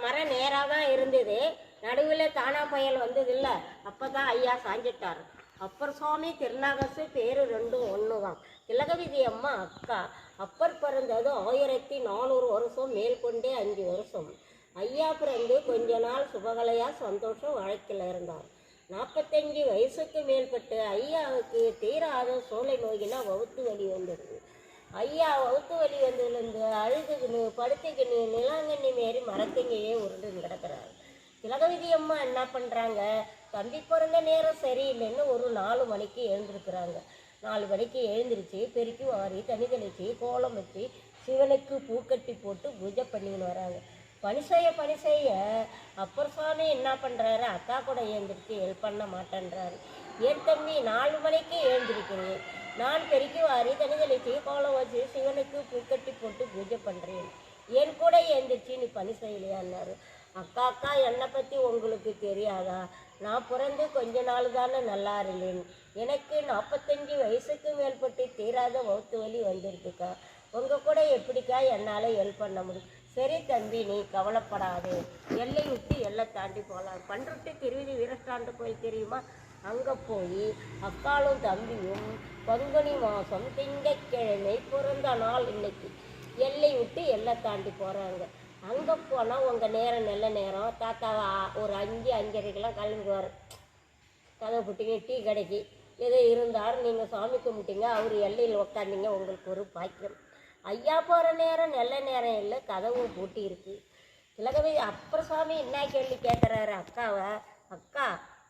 மரம் நேராக தான் இருந்தது. நடுவில் தானா புயல் வந்தது இல்லை, அப்போ தான் ஐயா சாஞ்சிட்டார். அப்பர் சுவாமி திருநாகசு பேர் ரெண்டும் ஒன்று தான். திலகவதி அம்மா அக்கா. அப்பர் பிறந்தது 1400 வருஷம், மேல் கொண்டே 5 வருஷம். ஐயா பிறந்து கொஞ்ச நாள் சுபகலையாக சந்தோஷம் வாழ்க்கையில் இருந்தார். 45 வயசுக்கு மேற்பட்டு ஐயாவுக்கு தீராத சோலை நோயினா வவுத்து வலி வந்துடுது. ஐயா வவுத்து வலி வந்ததுலேருந்து அழுதுக்குன்னு படுத்துக்கின்னு நிலாங்கண்ணி மாரி மரத்தங்கையே உருண்டுன்னு கிடக்கிறாரு. திலகவதி அம்மா என்ன பண்ணுறாங்க, தம்பி பிறந்த நேரம் சரியில்லைன்னு ஒரு 4 மணிக்கு எழுந்திருக்கிறாங்க. 4 மணிக்கு எழுந்திரிச்சு பெருக்கி வாரி தனி தெளித்து கோலம் வச்சு சிவனுக்கு பூக்கட்டி போட்டு பூஜை பண்ணின்னு வராங்க. பணி செய்ய அப்பர் சுவாமி என்ன பண்ணுறாரு, அக்கா கூட எழுந்திரிச்சு ஹெல்ப் பண்ண மாட்டேன்றாரு. ஏன் தம்பி 4 மணிக்கு எழுந்திருக்கிறேன், நான் பெருக்கி வாரி தனி தெளித்து கோலம் வச்சு சிவனுக்கு பூக்கட்டி போட்டு பூஜை பண்ணுறேன், என் கூட எழுந்திரிச்சு நீ பணி செய்யலையான்னாரு. அக்கா என்னை பற்றி உங்களுக்கு தெரியாதா, நான் பிறந்து கொஞ்ச நாள் தானே நல்லா இருந்தேன், எனக்கு 45 வயசுக்கு மேற்பட்டு தீராத வவுத்து வலி வந்துருக்குக்கா, உங்கள் கூட எப்படிக்கா என்னால் ஹெல்ப் பண்ண முடியும். சரி தம்பி நீ கவலைப்படாது, எல்லை விட்டு எல்லை தாண்டி போகலாம். பண்ருட்டி திருவிதி வீரஸ்டாண்டு கோயில் தெரியுமா, அங்கே போய் அக்காலும் தம்பியும் பங்குனி மாதம் திங்கட்கிழமை பிறந்த நாள் இன்னைக்கு எல்லை விட்டு எல்லை தாண்டி போகிறாங்க. அங்கே போனால் உங்கள் நேரம் நல்ல நேரம். தாத்தா ஒரு 5-5:30 கிளம்புவார். கதை புட்டிங்க டீ கடைக்கு ஏதோ இருந்தார், நீங்கள் சாமி கும்பிட்டீங்க, அவர் எல்லையில் உட்காந்தீங்க, உங்களுக்கு ஒரு பாக்கியம். ஐயா போகிற நேரம் நல்ல நேரம் இல்லை, கதவும் பூட்டி இருக்குது. திலகவதி அப்பர் சுவாமி என்ன கேள்வி கேட்குறாரு அக்காவை, அக்கா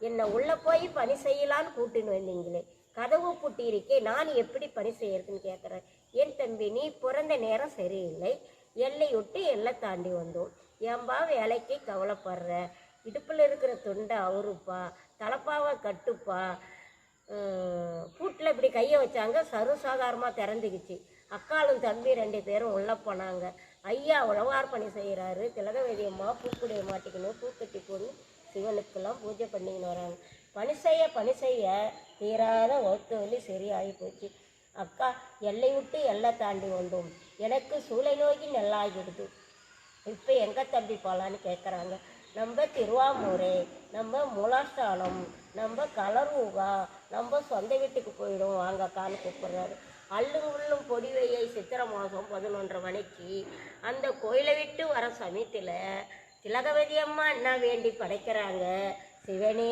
என்னை உள்ளே போய் பணி செய்யலான்னு கூட்டின்னு வந்தீங்களே, கதவு பூட்டி இருக்கே, நான் எப்படி பணி செய்யறதுன்னு கேட்குறேன். என் தம்பி நீ பிறந்த நேரம் சரியில்லை, எல்லை விட்டு எல்லை தாண்டி வந்தோம், ஏன்பா வேலைக்கு கவலைப்படுற, இடுப்பில் இருக்கிற துண்டை அவருப்பா, தலைப்பாவை கட்டுப்பா. பூட்டில் இப்படி கையை வச்சாங்க, சர்வசாதாரணமாக திறந்துக்குச்சு. அக்காலும் தம்பி 2 பேரும் உள்ளே போனாங்க. ஐயா உழவார் பணி செய்கிறாரு. திலகவதி அம்மா பூக்குடைய மாட்டிக்கணும் பூக்கட்டி போட்டு சிவனுக்கெல்லாம் பூஜை பண்ணிக்கின்னு வராங்க. பணி செய்ய தீராத வவுத்து வலி சரியாகி போச்சு. அக்கா எல்லை விட்டு எல்லை தாண்டி வந்தோம், எனக்கு சூளை நோக்கி நல்லாகிடுது, இப்போ எங்கே தம்பி போகலான்னு கேட்குறாங்க. நம்ம திருவாமூரே, நம்ம மூலாஸ்தானம், நம்ம கலரூகா, நம்ம சொந்த வீட்டுக்கு போயிடும் வாங்கக்கான்னு கூப்பிட்றாரு. அள்ளும் உள்ளும் பொடிவையை சித்திரை மாதம் 11:30 மணிக்கு அந்த கோயிலை விட்டு வர சமயத்தில் திலகவதி அம்மா என்ன வேண்டி படைக்கிறாங்க, சிவனே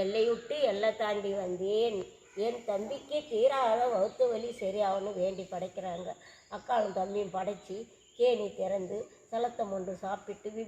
எல்லை விட்டு எல்லை தாண்டி வந்தேன், என் தம்பிக்கு தீராத வவுத்து வலி சரியாகனு வேண்டி படைக்கிறாங்க. அக்காலும் தம்பியும் படைச்சி கேணி திறந்து சலத்தை மொண்டு சாப்பிட்டு